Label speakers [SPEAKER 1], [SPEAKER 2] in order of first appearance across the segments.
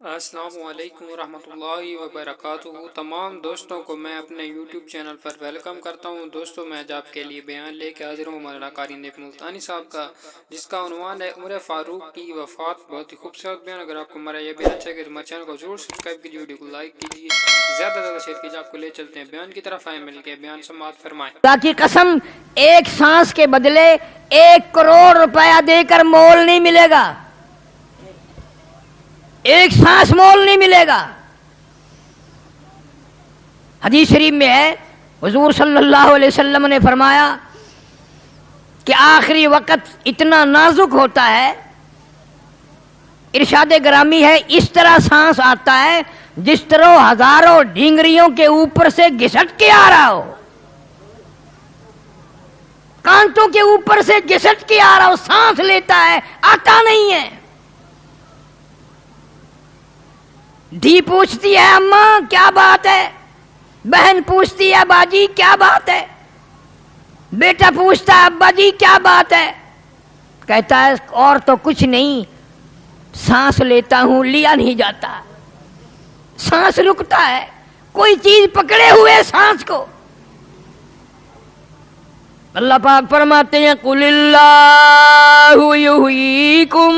[SPEAKER 1] السلام علیکم ورحمۃ اللہ وبرکاتہ۔ تمام دوستوں کو میں اپنے یوٹیوب چینل پر ویلکم کرتا ہوں۔ دوستوں میں آج آپ کے لیے بیان لے کے حاضر ہوں مولانا قاری نیک ملتانی صاحب کا، جس کا عنوان ہے عمر فاروق کی وفات۔ بہت ہی خوبصورت بیان۔ اگر آپ کو ہمارا یہ بیان اچھا لگے تو ہمارے چینل کو ضرور سبسکرائب کیجیے، ویڈیو کو لائک کیجیے، زیادہ سے زیادہ شیئر کیجیے۔ آپ کو لے چلتے ہیں بیان کی طرف، آئیں مل کے بیان سماعت فرمائیں۔
[SPEAKER 2] خدا کی قسم ایک سانس کے بدلے 1 کروڑ روپیہ دے کر مول نہیں ملے گا، ایک سانس مول نہیں ملے گا۔ حدیث شریف میں ہے، حضور صلی اللہ علیہ وسلم نے فرمایا کہ آخری وقت اتنا نازک ہوتا ہے، ارشاد گرامی ہے، اس طرح سانس آتا ہے جس طرح ہزاروں ڈھینگریوں کے اوپر سے گھسٹ کے آ رہا ہو، کانٹوں کے اوپر سے گھسٹ کے آ رہا ہو، سانس لیتا ہے، آتا نہیں ہے۔ دھی پوچھتی ہے اماں کیا بات ہے، بہن پوچھتی ہے باجی کیا بات ہے، بیٹا پوچھتا ہے ابا جی کیا بات ہے، کہتا ہے اور تو کچھ نہیں، سانس لیتا ہوں لیا نہیں جاتا، سانس رکتا ہے، کوئی چیز پکڑے ہوئے سانس کو۔ اللہ پاک فرماتے ہیں قُلِ اللَّهُ يُحْيِيكُمْ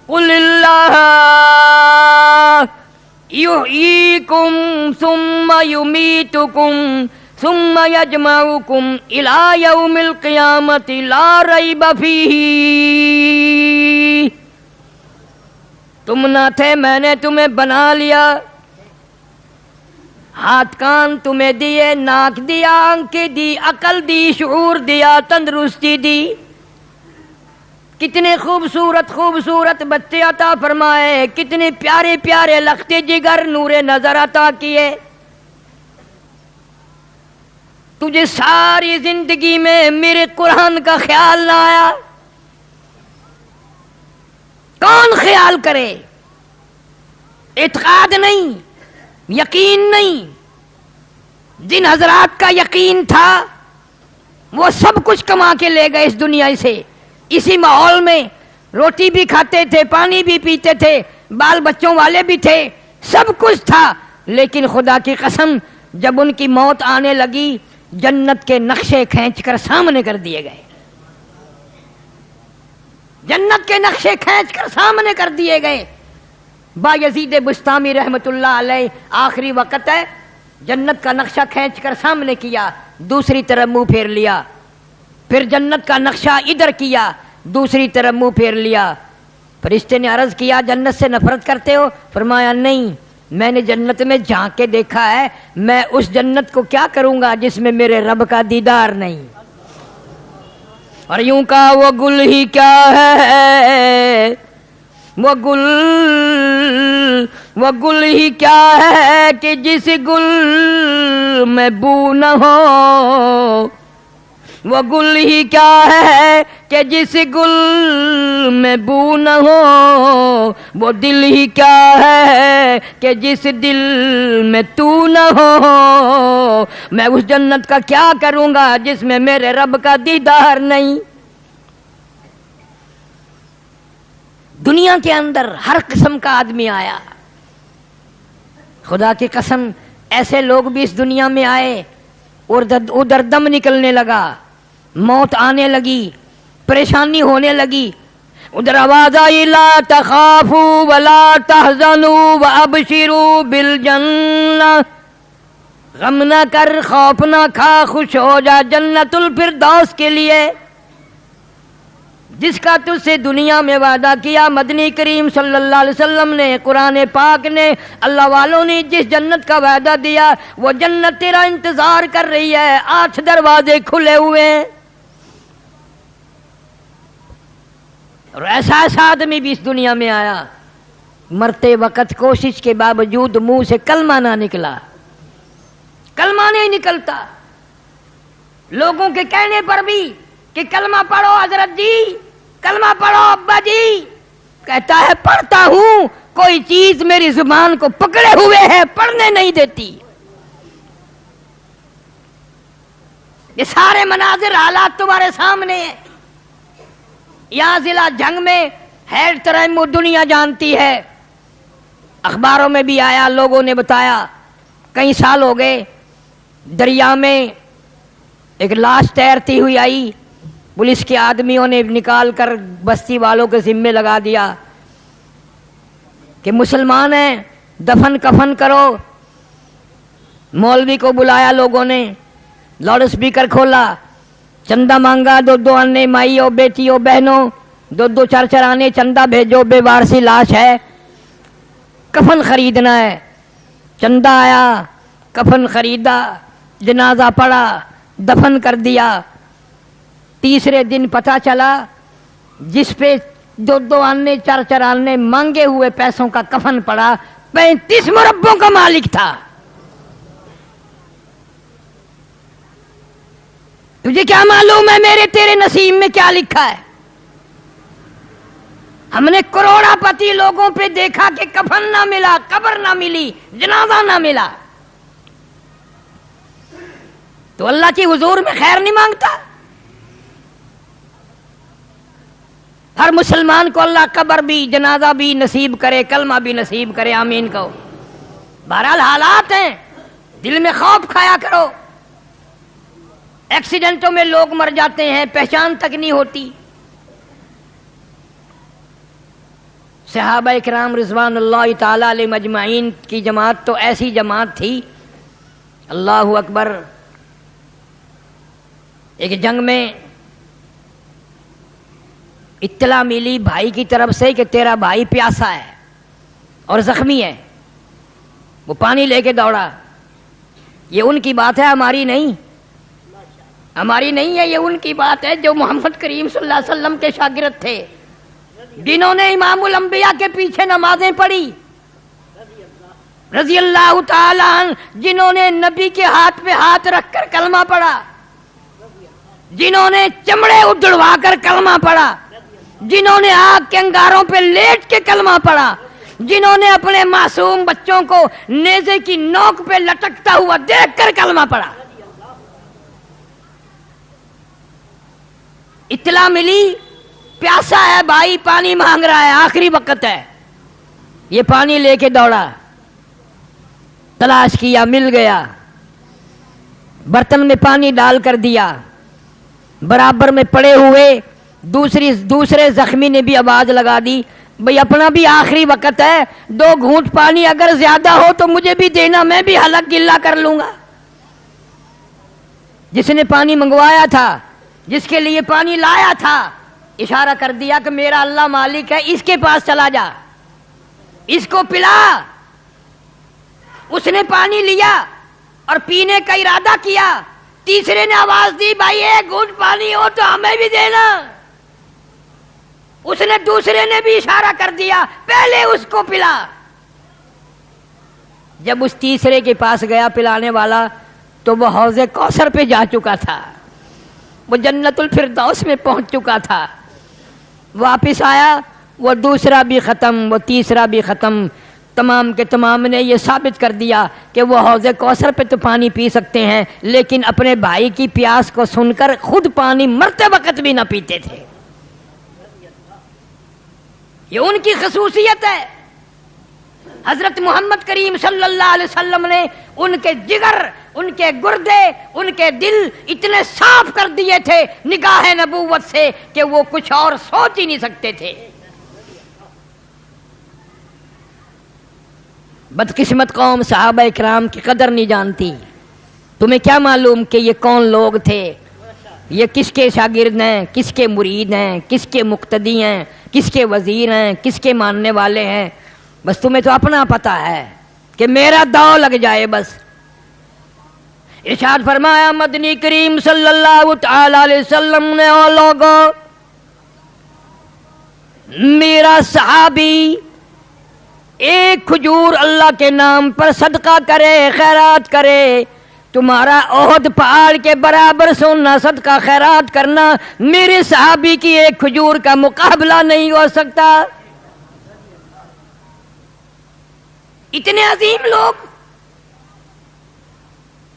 [SPEAKER 2] قُلِ اللَّهُ يُحْيِيكُمْ ثُمَّ يُمِيتُكُمْ ثُمَّ يَجْمَعُكُمْ إِلَى يَوْمِ الْقِيَامَةِ لَا رَيْبَ فِيهِ۔ تم نہ تھے، میں نے تمہیں بنا لیا، ہاتھ کان تمہیں دیے، ناک دیا، آنکھیں دی، عقل دی، شعور دیا، تندرستی دی، کتنے خوبصورت خوبصورت بچے عطا فرمائے، کتنے پیارے پیارے لخت جگر نور نظر عطا کیے۔ تجھے ساری زندگی میں میرے قرآن کا خیال نہ آیا، کون خیال کرے؟ اعتقاد نہیں، یقین نہیں۔ جن حضرات کا یقین تھا وہ سب کچھ کما کے لے گئے اس دنیا سے، اسی ماحول میں روٹی بھی کھاتے تھے، پانی بھی پیتے تھے، بال بچوں والے بھی تھے، سب کچھ تھا، لیکن خدا کی قسم جب ان کی موت آنے لگی جنت کے نقشے کھینچ کر سامنے کر دیے گئے، جنت کے نقشے کھینچ کر سامنے کر دیے گئے۔ بایزید بسطامی رحمت اللہ علیہ آخری وقت ہے، جنت کا نقشہ کھینچ کر سامنے کیا، دوسری طرف منہ پھیر لیا، پھر جنت کا نقشہ ادھر کیا، دوسری طرف منہ پھیر لیا۔ فرشتے نے عرض کیا جنت سے نفرت کرتے ہو؟ فرمایا نہیں، میں نے جنت میں جھانک کے دیکھا ہے، میں اس جنت کو کیا کروں گا جس میں میرے رب کا دیدار نہیں۔ اور یوں کہا وہ گل ہی کیا ہے، وہ گل ہی کیا ہے کہ جس گل میں بو نہ ہو، وہ گل ہی کیا ہے کہ جس گل میں بو نہ ہو، وہ دل ہی کیا ہے کہ جس دل میں تو نہ ہو، میں اس جنت کا کیا کروں گا جس میں میرے رب کا دیدار نہیں۔ دنیا کے اندر ہر قسم کا آدمی آیا، خدا کی قسم ایسے لوگ بھی اس دنیا میں آئے، اور ادھر دم نکلنے لگا، موت آنے لگی، پریشانی ہونے لگی، ادھر آواز آئی لا تخافوا ولا تحزنوا وابشروا بالجنہ، غم نہ کر، خوف نہ کھا، خوش ہو جا جنت الفردوس کے لیے جس کا تجھ سے دنیا میں وعدہ کیا۔ مدنی کریم صلی اللہ علیہ وسلم نے، قرآن پاک نے، اللہ والوں نے جس جنت کا وعدہ دیا وہ جنت تیرا انتظار کر رہی ہے، 8 دروازے کھلے ہوئے ہیں۔ اور ایسا آدمی بھی اس دنیا میں آیا، مرتے وقت کوشش کے باوجود منہ سے کلمہ نہ نکلا، کلمہ نہیں نکلتا، لوگوں کے کہنے پر بھی کہ کلمہ پڑھو حضرت جی، کلمہ پڑھو ابا جی، کہتا ہے پڑھتا ہوں، کوئی چیز میری زبان کو پکڑے ہوئے ہے، پڑھنے نہیں دیتی۔ یہ سارے مناظر حالات تمہارے سامنے ہیں۔ یہاں ضلع جنگ میں ہر طرح وہ دنیا جانتی ہے، اخباروں میں بھی آیا، لوگوں نے بتایا، کئی سال ہو گئے، دریا میں ایک لاش تیرتی ہوئی آئی، پولیس کے آدمیوں نے نکال کر بستی والوں کے ذمے لگا دیا کہ مسلمان ہیں، دفن کفن کرو۔ مولوی کو بلایا لوگوں نے، لاؤڈ اسپیکر کھولا، چندہ مانگا، دو آنے مائیوں بیٹیوں بہنوں، دو چار آنے چندہ بھیجو، بے وارسی لاش ہے، کفن خریدنا ہے۔ چندہ آیا، کفن خریدا، جنازہ پڑا، دفن کر دیا۔ تیسرے دن پتہ چلا جس پہ دو آنے چار آنے مانگے ہوئے پیسوں کا کفن پڑا 35 مربوں کا مالک تھا۔ تجھے کیا معلوم ہے میرے تیرے نصیب میں کیا لکھا ہے؟ ہم نے کروڑا پتی لوگوں پہ دیکھا کہ کفن نہ ملا، قبر نہ ملی، جنازہ نہ ملا، تو اللہ کی حضور میں خیر نہیں مانگتا؟ ہر مسلمان کو اللہ قبر بھی، جنازہ بھی نصیب کرے، کلمہ بھی نصیب کرے، آمین کہو۔ بہرحال حالات ہیں، دل میں خوف کھایا کرو۔ ایکسیڈنٹوں میں لوگ مر جاتے ہیں، پہچان تک نہیں ہوتی۔ صحابہ اکرام رضوان اللہ تعالی علیہ مجمعین کی جماعت تو ایسی جماعت تھی، اللہ اکبر۔ ایک جنگ میں اطلاع ملی بھائی کی طرف سے کہ تیرا بھائی پیاسا ہے اور زخمی ہے، وہ پانی لے کے دوڑا۔ یہ ان کی بات ہے، ہماری نہیں، ہماری نہیں ہے، یہ ان کی بات ہے جو محمد کریم صلی اللہ علیہ وسلم کے شاگرد تھے، جنہوں نے امام الانبیاء کے پیچھے نمازیں پڑھی، رضی اللہ تعالی عنہ، جنہوں نے نبی کے ہاتھ پہ ہاتھ رکھ کر کلمہ پڑھا، جنہوں نے چمڑے اڑوا کر کلمہ پڑھا، جنہوں نے آگ کے انگاروں پہ لیٹ کے کلمہ پڑھا، جنہوں نے اپنے معصوم بچوں کو نیزے کی نوک پہ لٹکتا ہوا دیکھ کر کلمہ پڑھا۔ اطلاع ملی پیاسا ہے بھائی، پانی مانگ رہا ہے، آخری وقت ہے، یہ پانی لے کے دوڑا، تلاش کیا، مل گیا، برتن میں پانی ڈال کر دیا، برابر میں پڑے ہوئے دوسرے زخمی نے بھی آواز لگا دی، بھئی اپنا بھی آخری وقت ہے، 2 گھونٹ پانی اگر زیادہ ہو تو مجھے بھی دینا، میں بھی حلق گلا کر لوں گا۔ جس نے پانی منگوایا تھا، جس کے لیے پانی لایا تھا، اشارہ کر دیا کہ میرا اللہ مالک ہے، اس کے پاس چلا جا، اس کو پلا۔ اس نے پانی لیا اور پینے کا ارادہ کیا، تیسرے نے آواز دی، بھائی 1 گھونٹ پانی ہو تو ہمیں بھی دینا۔ اس نے دوسرے نے بھی اشارہ کر دیا، پہلے اس کو پلا۔ جب اس تیسرے کے پاس گیا پلانے والا تو وہ حوض کوثر پہ جا چکا تھا، وہ جنت الفردوس میں پہنچ چکا تھا۔ واپس آیا، وہ دوسرا بھی ختم، وہ تیسرا بھی ختم، تمام کے تمام نے یہ ثابت کر دیا کہ وہ حوض کوثر پہ تو پانی پی سکتے ہیں، لیکن اپنے بھائی کی پیاس کو سن کر خود پانی مرتے وقت بھی نہ پیتے تھے۔ یہ ان کی خصوصیت ہے۔ حضرت محمد کریم صلی اللہ علیہ وسلم نے ان کے جگر، ان کے گردے، ان کے دل اتنے صاف کر دیے تھے نگاہ نبوت سے کہ وہ کچھ اور سوچ ہی نہیں سکتے تھے۔ بدقسمت قوم صحابہ اکرام کی قدر نہیں جانتی۔ تمہیں کیا معلوم کہ یہ کون لوگ تھے، یہ کس کے شاگرد ہیں، کس کے مرید ہیں، کس کے مقتدی ہیں، کس کے وزیر ہیں، کس کے ماننے والے ہیں؟ بس تمہیں تو اپنا پتہ ہے کہ میرا داؤ لگ جائے بس۔ ارشاد فرمایا مدنی کریم صلی اللہ تعالی علیہ وسلم نے، او لوگوں، میرا صحابی 1 کھجور اللہ کے نام پر صدقہ کرے، خیرات کرے، تمہارا احد پہاڑ کے برابر سونا صدقہ خیرات کرنا میرے صحابی کی 1 کھجور کا مقابلہ نہیں ہو سکتا۔ اتنے عظیم لوگ،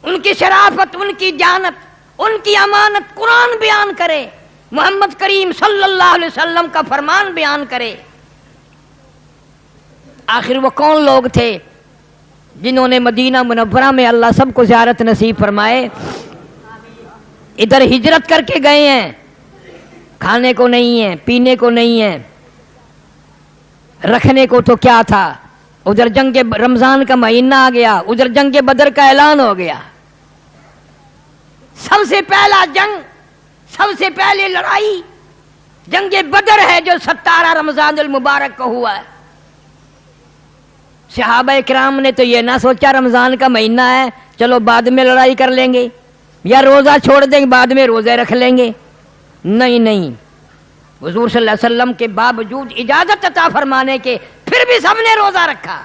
[SPEAKER 2] ان کی شرافت، ان کی جانت، ان کی امانت قرآن بیان کرے محمد کریم صلی اللہ علیہ وسلم کا فرمان بیان کرے۔ آخر وہ کون لوگ تھے جنہوں نے مدینہ منورہ میں اللہ سب کو زیارت نصیب فرمائے، ادھر ہجرت کر کے گئے ہیں، کھانے کو نہیں ہے، پینے کو نہیں ہے، رکھنے کو تو کیا تھا، ادھر جنگ رمضان کا مہینہ آ گیا، ادھر جنگ بدر کا اعلان ہو گیا، سب سے پہلا جنگ، سب سے پہلے لڑائی جنگ بدر ہے جو 17 رمضان المبارک کو ہوا ہے۔ صحابہ کرام نے تو یہ نہ سوچا رمضان کا مہینہ ہے چلو بعد میں لڑائی کر لیں گے یا روزہ چھوڑ دیں گے بعد میں روزے رکھ لیں گے، نہیں نہیں، حضور صلی اللہ علیہ وسلم کے باوجود اجازت عطا فرمانے کے پھر بھی سب نے روزہ رکھا۔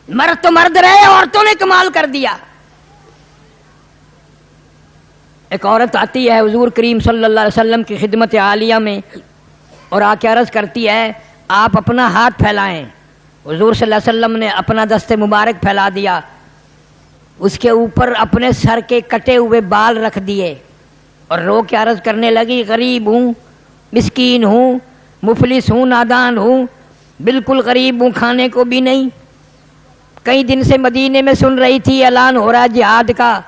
[SPEAKER 2] مرد تو مرد رہے، عورتوں نے کمال کر دیا۔ ایک عورت آتی ہے حضور کریم صلی اللہ علیہ وسلم کی خدمت عالیہ میں اور آ کے عرض کرتی ہے آپ اپنا ہاتھ پھیلائیں۔ حضور صلی اللہ علیہ وسلم نے اپنا دست مبارک پھیلا دیا، اس کے اوپر اپنے سر کے کٹے ہوئے بال رکھ دیے اور رو کے عرض کرنے لگی غریب ہوں، مسکین ہوں، مفلس ہوں، نادان ہوں، بالکل غریب ہوں، کھانے کو بھی نہیں۔ کئی دن سے مدینے میں سن رہی تھی اعلان ہو رہا ہے جہاد کا،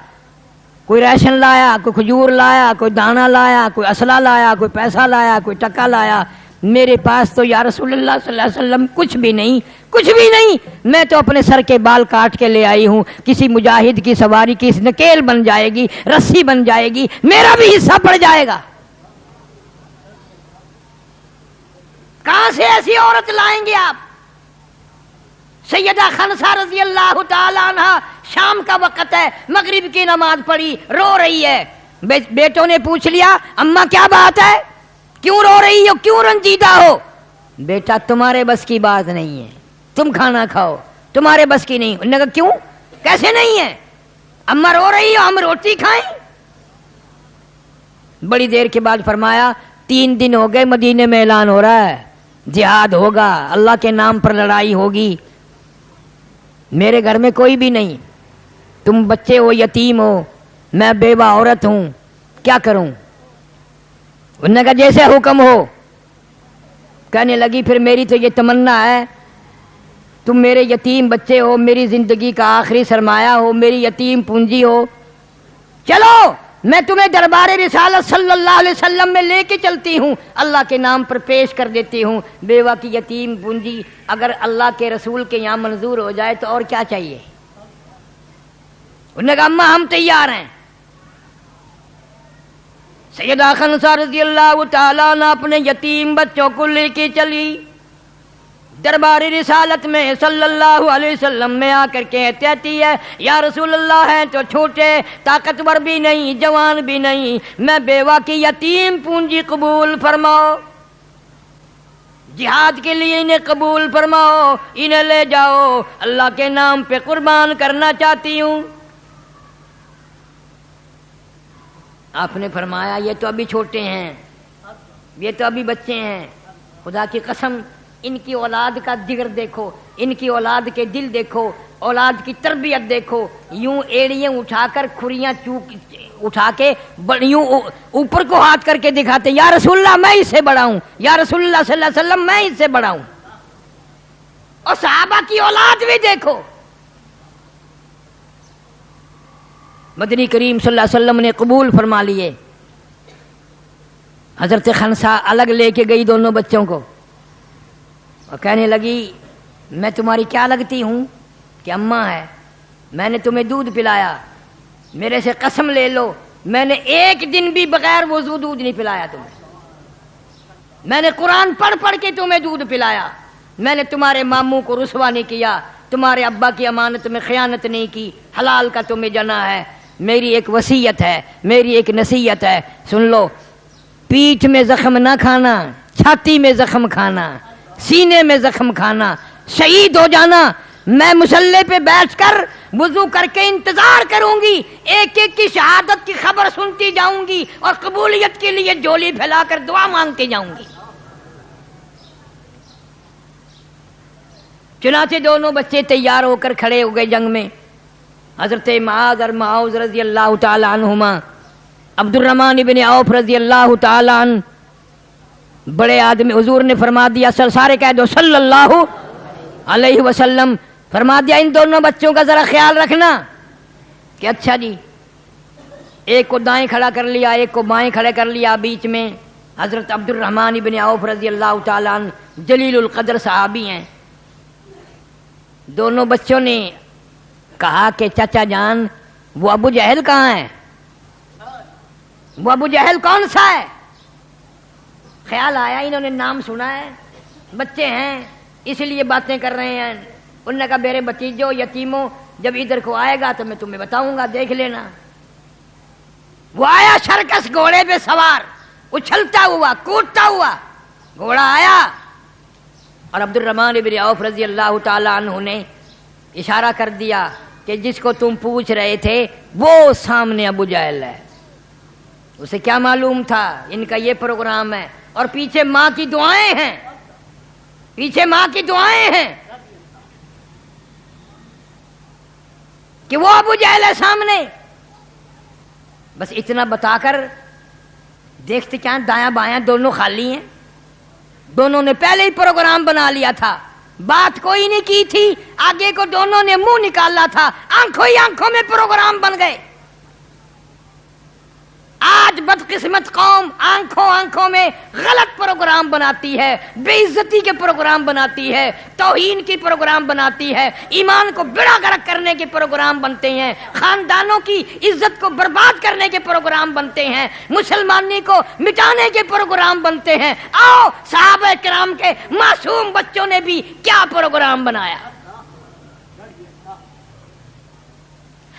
[SPEAKER 2] کوئی ریشن لایا، کوئی کھجور لایا، کوئی دانا لایا، کوئی اسلحہ لایا، کوئی پیسہ لایا، کوئی ٹکا لایا، میرے پاس تو یا رسول اللہ صلی اللہ علیہ وسلم کچھ بھی نہیں، کچھ بھی نہیں، میں تو اپنے سر کے بال کاٹ کے لے آئی ہوں، کسی مجاہد کی سواری کی نکیل بن جائے گی، رسی بن جائے گی، میرا بھی حصہ پڑ جائے گا۔ کہاں سے ایسی عورت لائیں گے آپ؟ سیدہ خنسا رضی اللہ تعالی عنہ، شام کا وقت ہے، مغرب کی نماز پڑھی، رو رہی ہے۔ بیٹوں نے پوچھ لیا اماں کیا بات ہے، کیوں رو رہی ہو، کیوں رنجیدہ ہو؟ بیٹا تمہارے بس کی بات نہیں ہے، تم کھانا کھاؤ، تمہارے بس کی نہیں۔ انہوں نے کہا کیوں، کیسے نہیں ہے؟ اماں رو رہی ہو، ہم روٹی کھائیں؟ بڑی دیر کے بعد فرمایا 3 دن ہو گئے مدینے میں اعلان ہو رہا ہے جہاد ہوگا، اللہ کے نام پر لڑائی ہوگی، میرے گھر میں کوئی بھی نہیں، تم بچے ہو، یتیم ہو، میں بیوہ عورت ہوں، کیا کروں؟ انہوں نے کہا جیسے حکم ہو۔ کہنے لگی پھر میری تو یہ تمنا ہے تم میرے یتیم بچے ہو، میری زندگی کا آخری سرمایہ ہو، میری یتیم پونجی ہو، چلو میں تمہیں دربار رسالت صلی اللہ علیہ وسلم میں لے کے چلتی ہوں، اللہ کے نام پر پیش کر دیتی ہوں بیوہ کی یتیم پونجی، اگر اللہ کے رسول کے یہاں منظور ہو جائے تو اور کیا چاہیے؟ انہوں نے کہا اماں ہم تیار ہیں۔ سیدہ خنسا رضی اللہ تعالیٰ نے اپنے یتیم بچوں کو لے کے چلی دربار رسالت میں صلی اللہ علیہ وسلم میں آ کر کے کہتی ہے یا رسول اللہ ہیں تو چھوٹے، طاقتور بھی نہیں، جوان بھی نہیں، میں بیوہ کی یتیم پونجی قبول فرماؤ، جہاد کے لیے انہیں قبول فرماؤ، انہیں لے جاؤ، اللہ کے نام پہ قربان کرنا چاہتی ہوں۔ آپ نے فرمایا یہ تو ابھی چھوٹے ہیں، یہ تو ابھی بچے ہیں، خدا کی قسم ان کی اولاد کا جگر دیکھو، ان کی اولاد کے دل دیکھو، اولاد کی تربیت دیکھو، یوں ایڑیاں اٹھا کر کھریاں اٹھا کے یوں اوپر کو ہاتھ کر کے دکھاتے یا رسول اللہ میں اس سے بڑا ہوں، یا رسول اللہ صلی اللہ علیہ وسلم میں اس سے بڑا ہوں۔ اور صحابہ کی اولاد بھی دیکھو، مدنی کریم صلی اللہ علیہ وسلم نے قبول فرما لیے۔ حضرت خنسا الگ لے کے گئی دونوں بچوں کو اور کہنے لگی میں تمہاری کیا لگتی ہوں کہ اماں ہے، میں نے تمہیں دودھ پلایا، میرے سے قسم لے لو میں نے ایک دن بھی بغیر وضو دودھ نہیں پلایا تمہیں، میں نے قرآن پڑھ پڑھ کے تمہیں دودھ پلایا، میں نے تمہارے ماموں کو رسوا نہیں کیا، تمہارے ابا کی امانت میں خیانت نہیں کی، حلال کا تمہیں جنا ہے۔ میری ایک وصیت ہے، میری ایک نصیحت ہے، سن لو، پیٹھ میں زخم نہ کھانا، چھاتی میں زخم کھانا، سینے میں زخم کھانا، شہید ہو جانا، میں مسلح پہ بیٹھ کر وضو کر کے انتظار کروں گی، ایک ایک کی شہادت کی خبر سنتی جاؤں گی اور قبولیت کے لیے جھولی پھیلا کر دعا مانگتے جاؤں گی۔ چنانچہ دونوں بچے تیار ہو کر کھڑے ہو گئے جنگ میں۔ حضرت معاذ اور معاذ رضی اللہ تعالی عنہما عبد الرحمن ابن عوف رضی اللہ تعالیٰ عنہ بڑے آدمی، حضور نے فرما دیا، سارے کہہ دو صلی اللہ علیہ وسلم، فرما دیا ان دونوں بچوں کا ذرا خیال رکھنا کہ اچھا جی، ایک کو دائیں کھڑا کر لیا، ایک کو بائیں کھڑے کر لیا، بیچ میں حضرت عبد الرحمن ابن عوف رضی اللہ تعالیٰ عنہ جلیل القدر صحابی ہیں۔ دونوں بچوں نے کہا کہ چچا جان وہ ابو جہل کہاں ہے؟ وہ ابو جہل کون سا ہے؟ خیال آیا انہوں نے نام سنا ہے، بچے ہیں اس لیے باتیں کر رہے ہیں۔ انہوں نے کہا میرے بتیجوں یتیموں جب ادھر کو آئے گا تو میں تمہیں بتاؤں گا، دیکھ لینا۔ وہ آیا شرکس گھوڑے پہ سوار، اچھلتا ہوا کودتا ہوا گھوڑا آیا، اور عبد الرحمن ابن عوف رضی اللہ تعالیٰ عنہ نے اشارہ کر دیا کہ جس کو تم پوچھ رہے تھے وہ سامنے ابو جہل ہے۔ اسے کیا معلوم تھا ان کا یہ پروگرام ہے، اور پیچھے ماں کی دعائیں ہیں، پیچھے ماں کی دعائیں ہیں کہ وہ ابو جہل ہے سامنے۔ بس اتنا بتا کر دیکھتے کیا دایاں بایاں دونوں خالی ہیں، دونوں نے پہلے ہی پروگرام بنا لیا تھا، بات کوئی نہیں کی تھی، آگے کو دونوں نے منہ نکالا تھا، آنکھوں ہی آنکھوں میں پروگرام بن گئے۔ آج بدقسمت قوم آنکھوں آنکھوں میں غلط پروگرام بناتی ہے، بے عزتی کے پروگرام بناتی ہے، توہین کی پروگرام بناتی ہے، ایمان کو بڑا غرق کرنے کے پروگرام بنتے ہیں، خاندانوں کی عزت کو برباد کرنے کے پروگرام بنتے ہیں، مسلمانی کو مٹانے کے پروگرام بنتے ہیں۔ آؤ صحابہ کرام کے معصوم بچوں نے بھی کیا پروگرام بنایا۔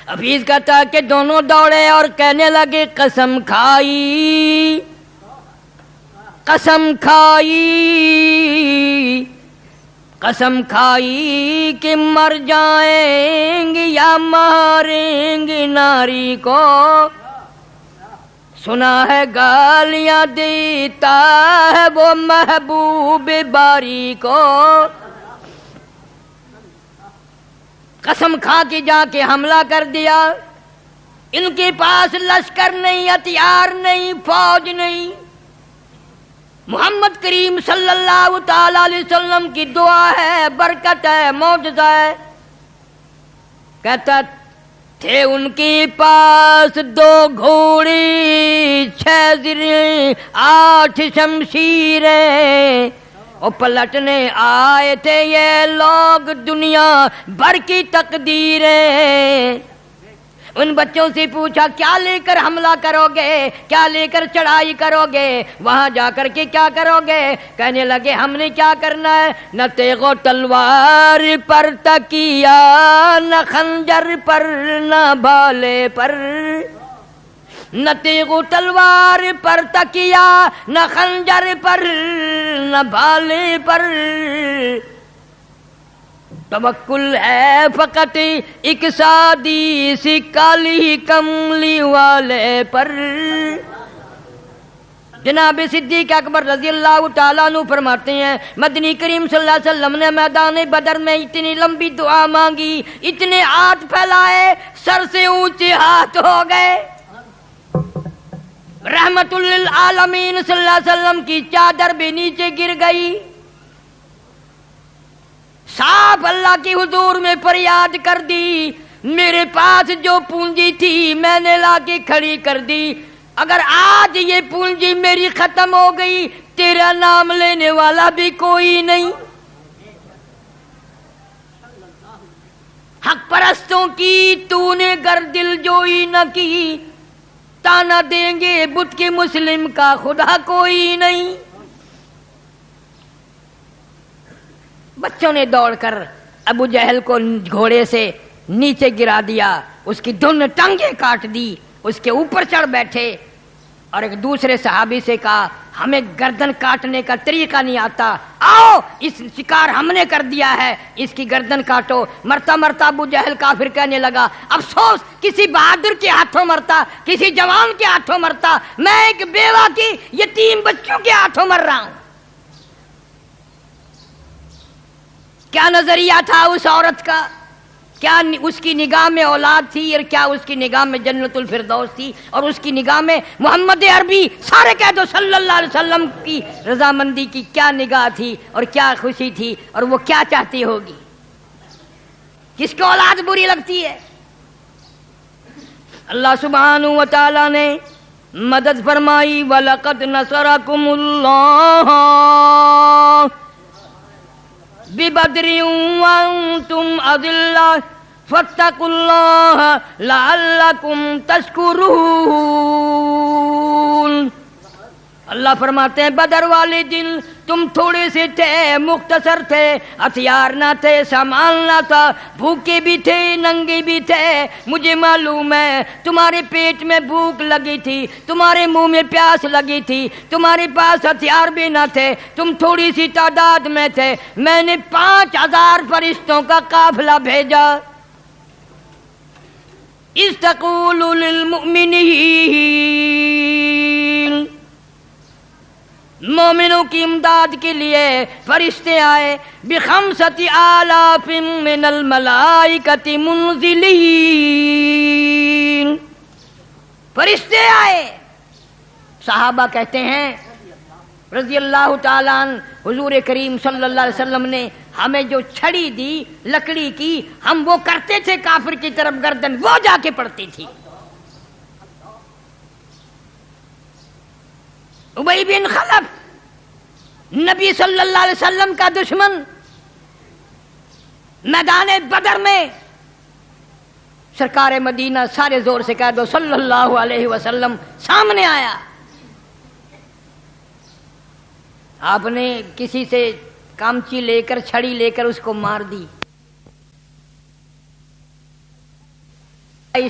[SPEAKER 2] حفیظ کہتا کہ دونوں دوڑے اور کہنے لگے قسم کھائی، قسم کھائی، قسم کھائی کہ مر جائیں گے یا ماریں گے ناری کو، سنا ہے گالیاں دیتا ہے وہ محبوب باری کو، قسم کھا کے جا کے حملہ کر دیا۔ ان کے پاس لشکر نہیں، ہتھیار نہیں، فوج نہیں، محمد کریم صلی اللہ تعالی علیہ وسلم کی دعا ہے، برکت ہے، معجزہ ہے۔ کہتا تھے ان کے پاس 2 گھوڑے 6 زریں 8 شمشیریں، اور پلٹنے آئے تھے یہ لوگ دنیا بھر کی تقدیریں۔ ان بچوں سے پوچھا کیا لے کر حملہ کرو گے، کیا لے کر چڑھائی کرو گے، وہاں جا کر کے کیا کرو گے؟ کہنے لگے ہم نے کیا کرنا ہے، نہ تیغ و تلوار پر تکیا، نہ خنجر پر نہ بھالے پر، نہ تیغ و تلوار پر تکیا، نہ خنجر پر نہ بھالے پر، توکل ہے فقط ایک سادی سی کالی کملی والے پر۔ جناب صدیق اکبر رضی اللہ تعالیٰ عنہ فرماتے ہیں مدنی کریم صلی اللہ علیہ وسلم نے میدان بدر میں اتنی لمبی دعا مانگی، اتنے ہاتھ پھیلائے، سر سے اونچے ہاتھ ہو گئے، رحمت للعالمین صلی اللہ علیہ وسلم کی چادر بھی نیچے گر گئی، صاحب اللہ کی حضور میں فریاد کر دی، میرے پاس جو پونجی تھی میں نے لا کے کھڑی کر دی، اگر آج یہ پونجی میری ختم ہو گئی تیرا نام لینے والا بھی کوئی نہیں۔ حق پرستوں کی تو نے گر دل جوئی نہ کی، تانا دیں گے بت کے مسلم کا خدا کوئی نہیں۔ بچوں نے دوڑ کر ابو جہل کو گھوڑے سے نیچے گرا دیا، اس کی دونوں ٹانگیں کاٹ دی، اس کے اوپر چڑھ بیٹھے، اور ایک دوسرے صحابی سے کہا ہمیں گردن کاٹنے کا طریقہ نہیں آتا، آؤ اس شکار ہم نے کر دیا ہے، اس کی گردن کاٹو۔ مرتا مرتا ابو جہل کافر کہنے لگا افسوس کسی بہادر کے ہاتھوں مرتا، کسی جوان کے ہاتھوں مرتا، میں ایک بیوہ کی یتیم بچوں کے ہاتھوں مر رہا ہوں۔ کیا نظریہ تھا اس عورت کا، کیا اس کی نگاہ میں اولاد تھی اور کیا اس کی نگاہ میں جنت الفردوس تھی، اور اس کی نگاہ میں محمد عربی سارے کہہ دو صلی اللہ علیہ وسلم کی رضامندی کی کیا نگاہ تھی اور کیا خوشی تھی، اور وہ کیا چاہتی ہوگی؟ کس کو اولاد بری لگتی ہے؟ اللہ سبحانہ و تعالی نے مدد فرمائی وَلَقَدْ نَصَرَكُمُ اللَّهُ بِبَدْرٍ وَأَنْتُمْ أَذِلَّةٌ فَاتَّقُوا اللَّهَ لَعَلَّكُمْ تَشْكُرُونَ۔ اللہ فرماتے ہیں بدر والے دن تم تھوڑے سے تھے، مختصر تھے، ہتھیار نہ تھے، سامان نہ تھا، بھوکے بھی تھے، ننگے بھی تھے۔ مجھے معلوم ہے تمہارے پیٹ میں بھوک لگی تھی، تمہارے منہ میں پیاس لگی تھی، تمہارے پاس ہتھیار بھی نہ تھے، تم تھوڑی سی تعداد میں تھے، میں نے 5000 فرشتوں کا قافلہ بھیجا۔ اذ تقول للمؤمنین، مومنوں کی امداد کے لیے فرشتے آئے، بخمسۃ آلاف من الملائکۃ منزلین، فرشتے آئے۔ صحابہ کہتے ہیں رضی اللہ تعالیٰ عنہ، حضور کریم صلی اللہ علیہ وسلم نے ہمیں جو چھڑی دی لکڑی کی، ہم وہ کرتے تھے کافر کی طرف گردن، وہ جا کے پڑتی تھی۔ ابی بن خلف نبی صلی اللہ علیہ وسلم کا دشمن، میدان بدر میں سرکار مدینہ سارے زور سے کہہ دو صلی اللہ علیہ وسلم سامنے آیا۔ آپ نے کسی سے کامچی لے کر چھڑی لے کر اس کو مار دی،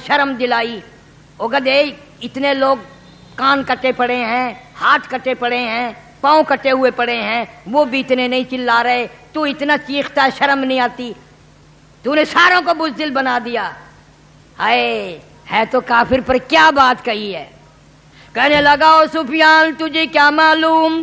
[SPEAKER 2] شرم دلائی۔ او گدے اتنے لوگ کان کٹے پڑے ہیں، ہاتھ کٹے پڑے ہیں، پاؤں کٹے ہوئے پڑے ہیں، وہ بھی اتنے نہیں چلا رہے، تو اتنا چیختا، شرم نہیں آتی؟ تو نے ساروں کو بزدل بنا دیا۔ ہائے، ہے تو کافر پر کیا بات کہی ہے؟ کہنے لگا او سفیان تجھے کیا معلوم،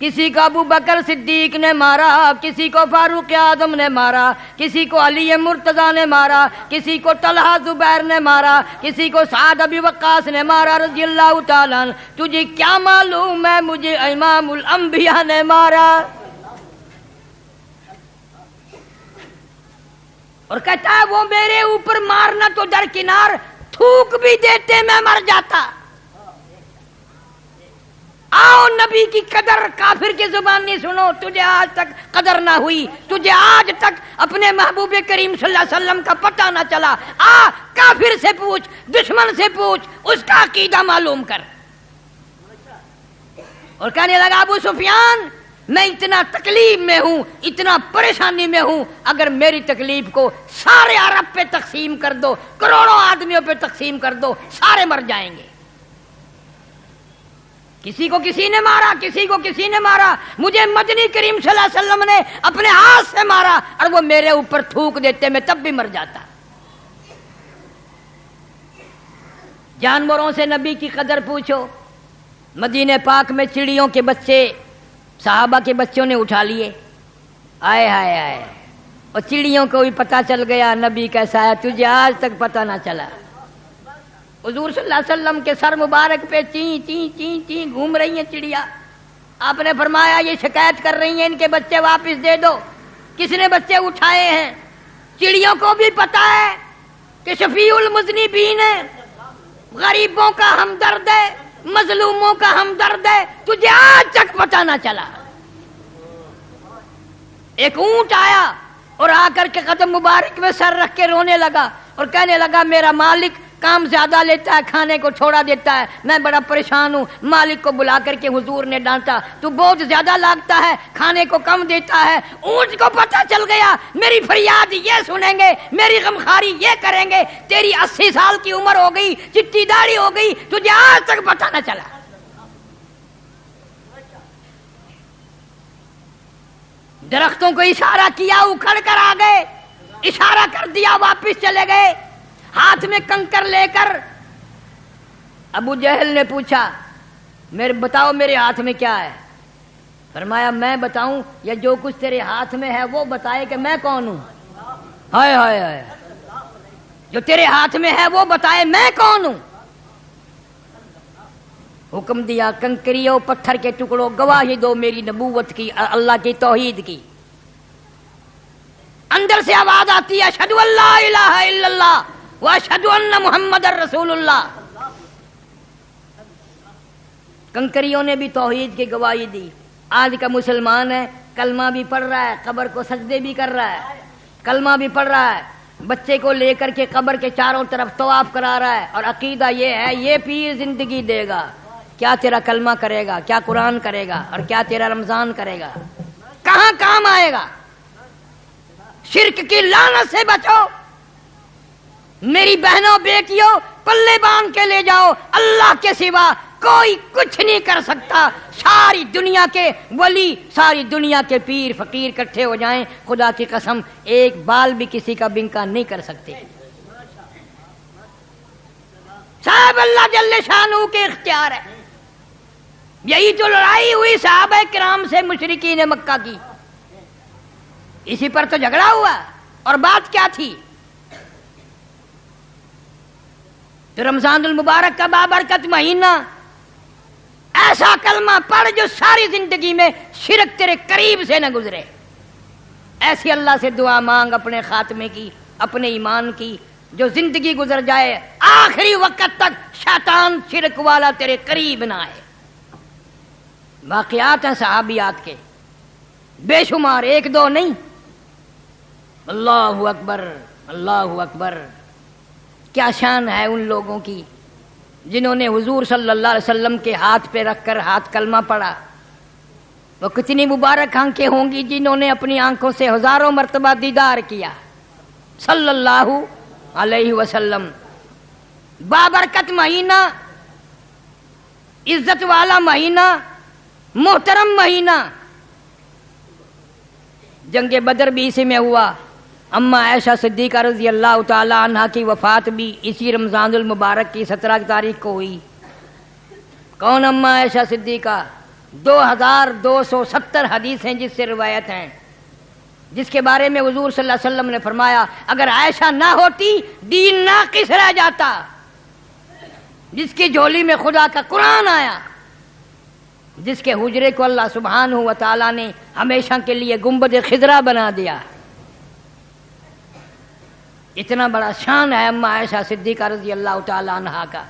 [SPEAKER 2] کسی کو ابو بکر صدیق نے مارا، کسی کو فاروق اعظم نے مارا، کسی کو علی مرتضیٰ نے مارا، کسی کو طلحہ زبیر نے مارا، کسی کو سعد ابی وقاص نے مارا رضی اللہ تعالیٰ عنہ، تجھے کیا معلوم ہے مجھے امام الانبیاء نے مارا؟ اور کہتا ہے وہ میرے اوپر مارنا تو درکنار، تھوک بھی دیتے میں مر جاتا۔ آؤ نبی کی قدر کافر کی زبان نہیں سنو، تجھے آج تک قدر نہ ہوئی، تجھے آج تک اپنے محبوب کریم صلی اللہ علیہ وسلم کا پتہ نہ چلا۔ کافر سے پوچھ، دشمن سے پوچھ، اس کا عقیدہ معلوم کر۔ اور کہنے لگا ابو سفیان میں اتنا تکلیف میں ہوں، اتنا پریشانی میں ہوں، اگر میری تکلیف کو سارے عرب پہ تقسیم کر دو، کروڑوں آدمیوں پہ تقسیم کر دو، سارے مر جائیں گے۔ کسی کو کسی نے مارا، کسی کو کسی نے مارا، مجھے مدنی کریم صلی اللہ علیہ وسلم نے اپنے ہاتھ سے مارا، اور وہ میرے اوپر تھوک دیتے میں تب بھی مر جاتا۔ جانوروں سے نبی کی قدر پوچھو۔ مدینہ پاک میں چڑیوں کے بچے صحابہ کے بچوں نے اٹھا لیے، آئے ہائے آئے، اور چڑیوں کو بھی پتہ چل گیا نبی کیسا ہے، تجھے آج تک پتہ نہ چلا۔ حضور صلی اللہ علیہ وسلم کے سر مبارک پہ چین چین چین چین گھوم رہی ہیں چڑیا۔ آپ نے فرمایا یہ شکایت کر رہی ہیں ان کے بچے واپس دے دو۔ کس نے بچے اٹھائے ہیں؟ چڑیوں کو بھی پتا ہے کہ شفیع المذنبین ہے، غریبوں کا ہمدرد ہے، مظلوموں کا ہمدرد ہے، تجھے آج تک پتہ نہ چلا۔ ایک اونٹ آیا اور آ کر کے قدم مبارک میں سر رکھ کے رونے لگا اور کہنے لگا میرا مالک کام زیادہ لیتا ہے، کھانے کو چھوڑا دیتا ہے، میں بڑا پریشان ہوں۔ مالک کو بلا کر کے حضور نے ڈانٹا، تو بہت زیادہ لگتا ہے، کھانے کو کم دیتا ہے۔ اونٹ کو پتہ چل گیا میری فریاد یہ سنیں گے، میری غمخواری یہ کریں گے، تیری 80 سال کی عمر ہو گئی، چٹی داڑھی ہو گئی، تجھے آج تک پتہ نہ چلا۔ درختوں کو اشارہ کیا، اکھڑ کر آ گئے، اشارہ کر دیا، واپس چلے گئے، ہاتھ میں کنکر لے کر۔ ابو جہل نے پوچھا بتاؤ میرے ہاتھ میں کیا ہے؟ فرمایا میں بتاؤں یا جو کچھ تیرے ہاتھ میں ہے وہ بتائے کہ میں کون ہوں؟ ہائے ہائے ہائے، جو تیرے ہاتھ میں ہے وہ بتائے میں کون ہوں. حکم دیا کنکریوں پتھر کے ٹکڑوں گواہی دو میری نبوت کی، اللہ کی توحید کی. اندر سے آواز آتی ہے اشہد ان لا الہ الا اللہ واشہد ان محمد رسول اللہ. کنکریوں نے بھی توحید کی گواہی دی. آج کا مسلمان ہے کلمہ بھی پڑھ رہا ہے، قبر کو سجدے بھی کر رہا ہے، کلمہ بھی پڑھ رہا ہے، بچے کو لے کر کے قبر کے چاروں طرف طواف کرا رہا ہے، اور عقیدہ یہ ہے یہ پیر زندگی دے گا. کیا تیرا کلمہ کرے گا، کیا قرآن کرے گا، اور کیا تیرا رمضان کرے گا؟ کہاں کام آئے گا؟ شرک کی لعنت سے بچو میری بہنوں بیٹیوں، پلے باندھ کے لے جاؤ. اللہ کے سوا کوئی کچھ نہیں کر سکتا. ساری دنیا کے ولی، ساری دنیا کے پیر فقیر اکٹھے ہو جائیں، خدا کی قسم ایک بال بھی کسی کا بنکا نہیں کر سکتے. صاحب اللہ جل شانہ کے اختیار ہے. یہی تو لڑائی ہوئی صحابہ کرام سے مشرکین مکہ کی، اسی پر تو جھگڑا ہوا. اور بات کیا تھی؟ تو رمضان المبارک کا بابرکت مہینہ، ایسا کلمہ پڑھ جو ساری زندگی میں شرک تیرے قریب سے نہ گزرے. ایسی اللہ سے دعا مانگ اپنے خاتمے کی، اپنے ایمان کی، جو زندگی گزر جائے آخری وقت تک شیطان شرک والا تیرے قریب نہ آئے. واقعات ہیں صحابیات کے بے شمار، ایک دو نہیں. اللہ اکبر اللہ اکبر. کیا شان ہے ان لوگوں کی جنہوں نے حضور صلی اللہ علیہ وسلم کے ہاتھ پہ رکھ کر ہاتھ کلمہ پڑھا. وہ کتنی مبارک آنکھیں ہوں گی جنہوں نے اپنی آنکھوں سے ہزاروں مرتبہ دیدار کیا صلی اللہ علیہ وسلم. بابرکت مہینہ، عزت والا مہینہ، محترم مہینہ. جنگ بدر بھی اسی میں ہوا. اما عائشہ صدیقہ رضی اللہ تعالی عنہ کی وفات بھی اسی رمضان المبارک کی 17 تاریخ کو ہوئی. کون اما عائشہ صدیقہ؟ 2270 حدیثیں جس سے روایت ہیں، جس کے بارے میں حضور صلی اللہ علیہ وسلم نے فرمایا اگر عائشہ نہ ہوتی دین ناقص رہ جاتا. جس کی جھولی میں خدا کا قرآن آیا، جس کے حجرے کو اللہ سبحانہ و تعالی نے ہمیشہ کے لیے گنبد خضرا بنا دیا. اتنا بڑا شان ہے اما عائشہ صدیقہ رضی اللہ تعالی عنہا کا.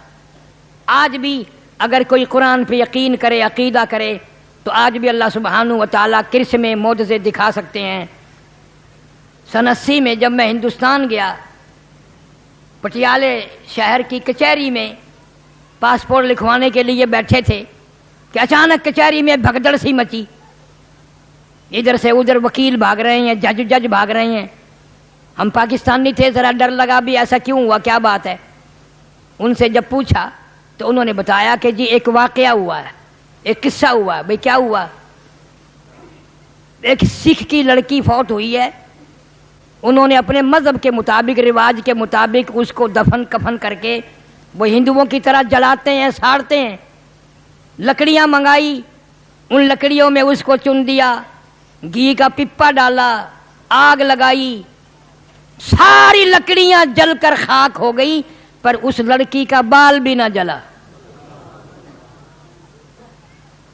[SPEAKER 2] آج بھی اگر کوئی قرآن پہ یقین کرے، عقیدہ کرے، تو آج بھی اللہ سبحانہ و تعالیٰ کرس میں معجزے دکھا سکتے ہیں. سن 80 میں جب میں ہندوستان گیا، پٹیالے شہر کی کچہری میں پاسپورٹ لکھوانے کے لیے بیٹھے تھے کہ اچانک کچہری میں بھگدڑ سی مچی. ادھر سے ادھر وکیل بھاگ رہے ہیں، جج بھاگ رہے ہیں. ہم پاکستانی تھے، ذرا ڈر لگا بھی ایسا کیوں ہوا، کیا بات ہے. ان سے جب پوچھا تو انہوں نے بتایا کہ جی ایک واقعہ ہوا ہے، ایک قصہ ہوا ہے. بھئی کیا ہوا؟ ایک سکھ کی لڑکی فوت ہوئی ہے. انہوں نے اپنے مذہب کے مطابق، رواج کے مطابق اس کو دفن کفن کر کے وہ ہندوؤں کی طرح جلاتے ہیں، ساڑتے ہیں. لکڑیاں منگائی، ان لکڑیوں میں اس کو چن دیا، گھی کا پپا ڈالا، آگ لگائی، ساری لکڑیاں جل کر خاک ہو گئی، پر اس لڑکی کا بال بھی نہ جلا.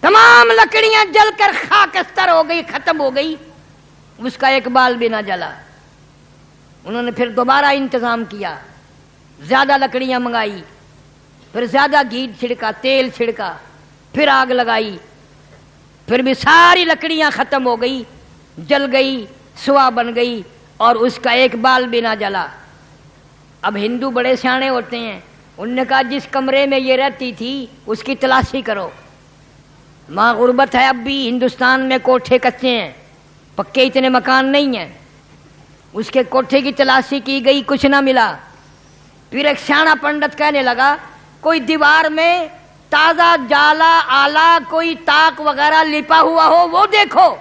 [SPEAKER 2] تمام لکڑیاں جل کر خاکستر ہو گئی، ختم ہو گئی، اس کا ایک بال بھی نہ جلا. انہوں نے پھر دوبارہ انتظام کیا، زیادہ لکڑیاں منگائی، پھر زیادہ گھی چھڑکا، تیل چھڑکا، پھر آگ لگائی، پھر بھی ساری لکڑیاں ختم ہو گئی، جل گئی، سوا بن گئی، اور اس کا ایک بال بھی نہ جلا. اب ہندو بڑے سیانے ہوتے ہیں، انہوں نے کہا جس کمرے میں یہ رہتی تھی اس کی تلاشی کرو. وہاں غربت ہے، اب بھی ہندوستان میں کوٹھے کچے ہیں، پکے اتنے مکان نہیں ہیں. اس کے کوٹھے کی تلاشی کی گئی، کچھ نہ ملا. پھر ایک سیانا پنڈت کہنے لگا کوئی دیوار میں تازہ جالا آلہ، کوئی تاک وغیرہ لپا ہوا ہو وہ دیکھو.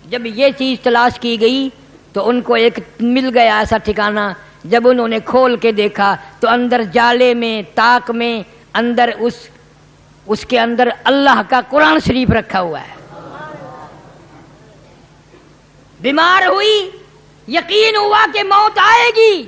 [SPEAKER 2] جب یہ چیز تلاش کی گئی تو ان کو ایک مل گیا ایسا ٹھکانہ. جب انہوں نے کھول کے دیکھا تو اندر جالے میں، تاک میں، اندر اس کے اندر اللہ کا قرآن شریف رکھا ہوا ہے. بیمار ہوئی، یقین ہوا کہ موت آئے گی،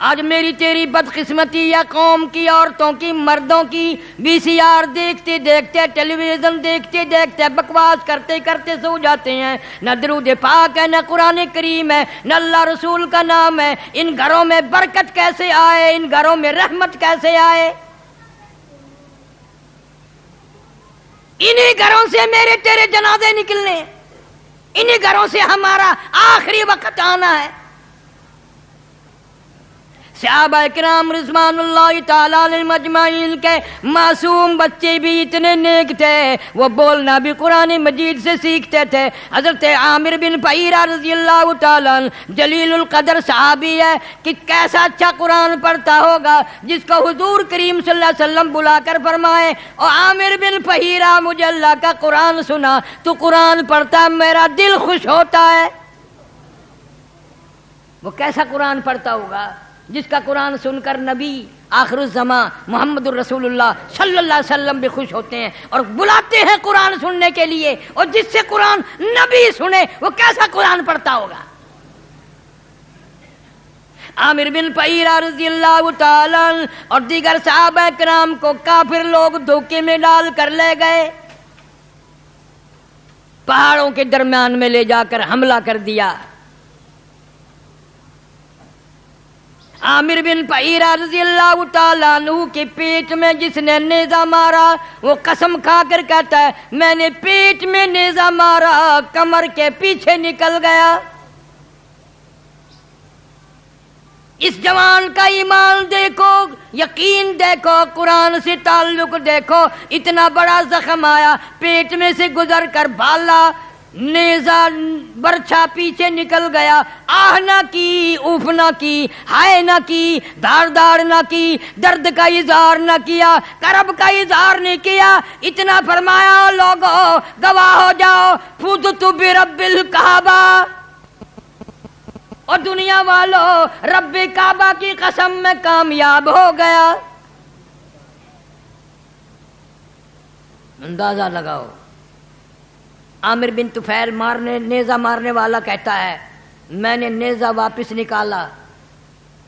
[SPEAKER 2] آج میری تیری بدقسمتی یا قوم کی عورتوں کی مردوں کی VCR دیکھتے دیکھتے ٹیلی ویژن دیکھتے دیکھتے بکواس کرتے کرتے سو جاتے ہیں، نہ درود پاک ہے، نہ قرآن کریم ہے، نہ اللہ رسول کا نام ہے۔ ان گھروں میں برکت کیسے آئے، ان گھروں میں رحمت کیسے آئے؟ انہی گھروں سے میرے تیرے جنازے نکلنے ہیں، انہی گھروں سے ہمارا آخری وقت آنا ہے۔ صحابہ کرام رضوان اللہ تعالیٰ علیہ مجمعین کے معصوم بچے بھی اتنے نیک تھے، وہ بولنا بھی قرآن مجید سے سیکھتے تھے۔ حضرت عامر بن فہیرہ رضی اللہ تعالیٰ عنہ جلیل القدر صحابی ہے کہ کیسا اچھا قرآن پڑھتا ہوگا، جس کو حضور کریم صلی اللہ علیہ وسلم بلا کر فرمائے، او عامر بن فہیرہ مجھے اللہ کا قرآن سنا، تو قرآن پڑھتا میرا دل خوش ہوتا ہے۔ وہ کیسا قرآن پڑھتا ہوگا جس کا قرآن سن کر نبی آخر الزمان محمد الرسول اللہ صلی اللہ علیہ وسلم بھی خوش ہوتے ہیں اور بلاتے ہیں قرآن سننے کے لیے، اور جس سے قرآن نبی سنے وہ کیسا قرآن پڑھتا ہوگا۔ عامر بن فہیرہ رضی اللہ تعالیٰ عنہ اور دیگر صحابہ کرام کو کافر لوگ دھوکے میں ڈال کر لے گئے، پہاڑوں کے درمیان میں لے جا کر حملہ کر دیا۔ عامر بن فہیرہ رضی اللہ تعالیٰ عنہ کے پیٹ میں جس نے نیزہ مارا وہ قسم کھا کر کہتا ہے میں نے پیٹ میں نیزہ مارا، کمر کے پیچھے نکل گیا۔ اس جوان کا ایمان دیکھو، یقین دیکھو، قرآن سے تعلق دیکھو، اتنا بڑا زخم آیا، پیٹ میں سے گزر کر بھالا، نیزہ برچھا پیچھے نکل گیا، آہ نہ کی، اوف نہ کی، ہائے نہ کی، دھار دھار نہ کی، درد کا اظہار نہ کیا، کرب کا اظہار نہیں کیا، اتنا فرمایا لوگو گواہ ہو جاؤ فزت برب الکعبہ، اور دنیا والو رب کعبہ کی قسم میں کامیاب ہو گیا۔ اندازہ لگاؤ، عامر بن طفیل نیزہ مارنے والا کہتا ہے میں نے نیزہ واپس نکالا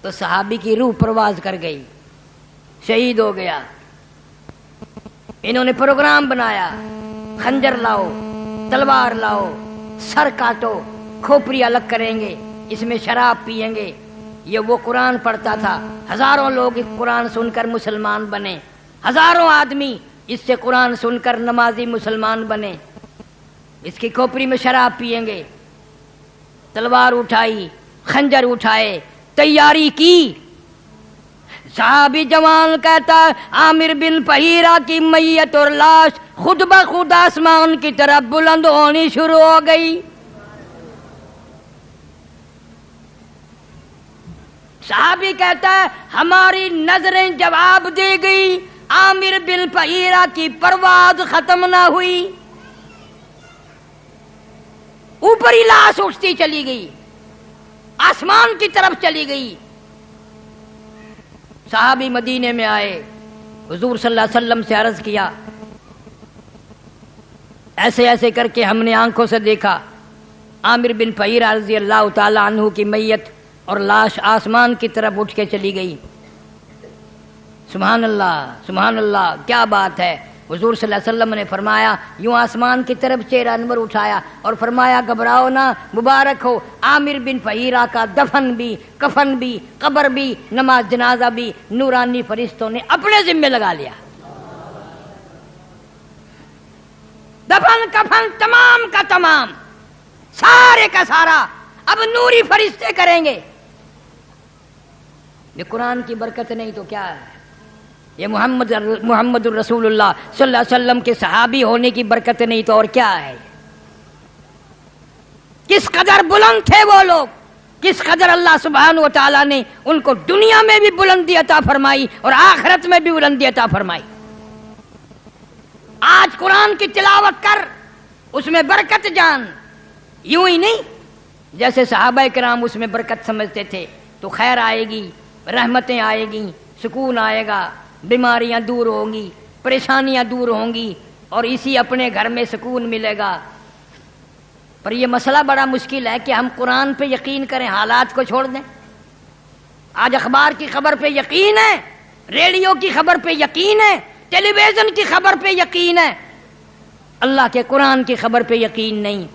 [SPEAKER 2] تو صحابی کی روح پرواز کر گئی، شہید ہو گیا۔ انہوں نے پروگرام بنایا، خنجر لاؤ، تلوار لاؤ، سر کاٹو، کھوپڑی الگ کریں گے، اس میں شراب پیئیں گے۔ یہ وہ قرآن پڑھتا تھا، ہزاروں لوگ اس قرآن سن کر مسلمان بنے، ہزاروں آدمی اس سے قرآن سن کر نمازی مسلمان بنے۔ اس کی کھوپڑی میں شراب پیئیں گے، تلوار اٹھائی، خنجر اٹھائے، تیاری کی۔ صحابی جوان کہتا عامر بن فہیرہ کی میت اور لاش خود بخود آسمان کی طرف بلند ہونی شروع ہو گئی۔ صحابی کہتا ہے ہماری نظریں جواب دے گئی، عامر بن فہیرہ کی پرواز ختم نہ ہوئی، اوپر ہی لاش اٹھتی چلی گئی، آسمان کی طرف چلی گئی۔ صحابی مدینے میں آئے، حضور صلی اللہ علیہ وسلم سے عرض کیا ایسے ایسے کر کے ہم نے آنکھوں سے دیکھا عامر بن فہیرہ رضی اللہ تعالی عنہ کی میت اور لاش آسمان کی طرف اٹھ کے چلی گئی۔ سبحان اللہ، سبحان اللہ، کیا بات ہے۔ حضور صلی اللہ علیہ وسلم نے فرمایا، یوں آسمان کی طرف چہرہ انور اٹھایا اور فرمایا گھبراؤ نہ، مبارک ہو، عامر بن فہیرہ کا دفن بھی، کفن بھی، قبر بھی، نماز جنازہ بھی نورانی فرشتوں نے اپنے ذمہ لگا لیا۔ دفن کفن تمام کا تمام، سارے کا سارا اب نوری فرشتے کریں گے۔ یہ قرآن کی برکت نہیں تو کیا ہے؟ یہ محمد الرسول اللہ صلی اللہ علیہ وسلم کے صحابی ہونے کی برکت نہیں تو اور کیا ہے؟ کس قدر بلند تھے وہ لوگ، کس قدر اللہ سبحانہ و تعالیٰ نے ان کو دنیا میں بھی بلندی عطا فرمائی اور آخرت میں بھی بلندی عطا فرمائی۔ آج قرآن کی تلاوت کر، اس میں برکت جان، یوں ہی نہیں جیسے صحابہ کرام اس میں برکت سمجھتے تھے، تو خیر آئے گی، رحمتیں آئے گی، سکون آئے گا، بیماریاں دور ہوں گی، پریشانیاں دور ہوں گی اور اسی اپنے گھر میں سکون ملے گا۔ پر یہ مسئلہ بڑا مشکل ہے کہ ہم قرآن پہ یقین کریں، حالات کو چھوڑ دیں۔ آج اخبار کی خبر پہ یقین ہے، ریڈیو کی خبر پہ یقین ہے، ٹیلی ویژن کی خبر پہ یقین ہے، اللہ کے قرآن کی خبر پہ یقین نہیں،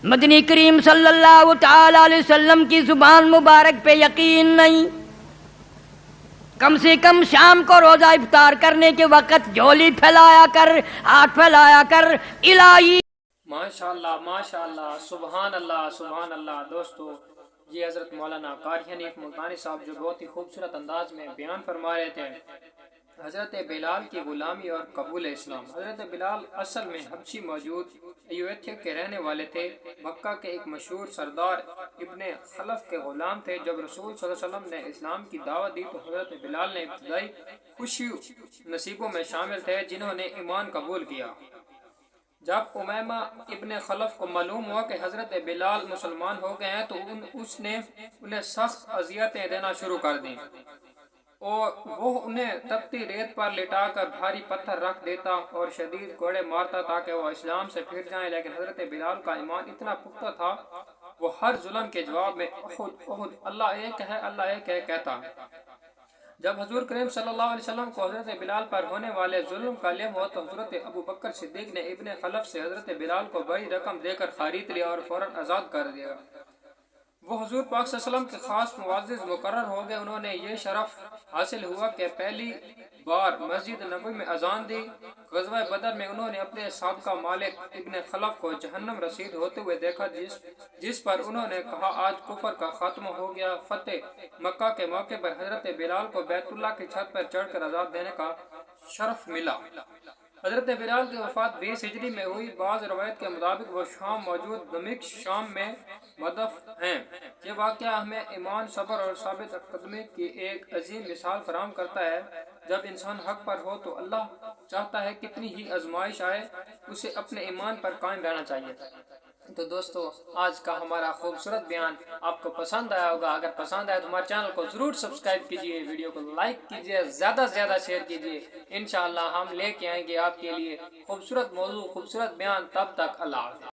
[SPEAKER 2] مدنی کریم صلی اللہ تعالی علیہ وسلم کی زبان مبارک پہ یقین نہیں۔ کم سے کم شام کو روزہ افطار کرنے کے وقت جھولی پھیلایا کر، ہاتھ پھیلایا کر، الہی
[SPEAKER 1] ماشاء اللہ، سبحان اللہ، سبحان اللہ۔ دوستو، یہ حضرت مولانا قاری حنیف ملتانی صاحب جو بہت ہی خوبصورت انداز میں بیان فرما رہے تھے حضرت بلال کی غلامی اور قبول اسلام۔ حضرت بلال اصل میں حبشی موجود ایتھوپیا کے رہنے والے تھے، مکہ کے ایک مشہور سردار ابن خلف کے غلام تھے۔ جب رسول صلی اللہ علیہ وسلم نے اسلام کی دعوت دی تو حضرت بلال نے ابتدائی خوشی نصیبوں میں شامل تھے جنہوں نے ایمان قبول کیا۔ جب امیمہ ابن خلف کو معلوم ہوا کہ حضرت بلال مسلمان ہو گئے ہیں تو اس نے انہیں سخت اذیتیں دینا شروع کر دیں، اور وہ انہیں تپتی ریت پر لٹا کر بھاری پتھر رکھ دیتا اور شدید کوڑے مارتا تاکہ وہ اسلام سے پھر جائیں، لیکن حضرت بلال کا ایمان اتنا پختہ تھا وہ ہر ظلم کے جواب میں احد احد، اللہ ایک ہے، اللہ ایک ہے کہتا۔ جب حضور کریم صلی اللہ علیہ وسلم کو حضرت بلال پر ہونے والے ظلم کا علم ہوا تو حضرت ابو بکر صدیق نے ابن خلف سے حضرت بلال کو بڑی رقم دے کر خرید لیا اور فوراً آزاد کر دیا۔ وہ حضور پاک صلی اللہ علیہ وسلم کے خاص معزز مقرر ہو گئے۔ انہوں نے یہ شرف حاصل ہوا کہ پہلی بار مسجد نبوی میں اذان دی۔ غزوہ بدر میں انہوں نے اپنے سابقہ مالک ابن خلف کو جہنم رسید ہوتے ہوئے دیکھا، جس پر انہوں نے کہا آج کفر کا خاتمہ ہو گیا۔ فتح مکہ کے موقع پر حضرت بلال کو بیت اللہ کی چھت پر چڑھ کر آزاد دینے کا شرف ملا۔ حضرت بلال کی وفات 20 ہجری میں ہوئی۔ بعض روایت کے مطابق وہ شام موجود دمشق شام میں مدفن ہیں۔ یہ واقعہ ہمیں ایمان، صبر اور ثابت قدمی کی ایک عظیم مثال فراہم کرتا ہے۔ جب انسان حق پر ہو تو اللہ چاہتا ہے کتنی ہی آزمائش آئے اسے اپنے ایمان پر قائم رہنا چاہیے۔ تو دوستو، آج کا ہمارا خوبصورت بیان آپ کو پسند آیا ہوگا۔ اگر پسند آئے تو ہمارے چینل کو ضرور سبسکرائب کیجئے، ویڈیو کو لائک کیجئے، زیادہ سے زیادہ شیئر کیجئے۔ انشاءاللہ ہم لے کے آئیں گے آپ کے لیے خوبصورت موضوع، خوبصورت بیان۔ تب تک اللہ حافظ۔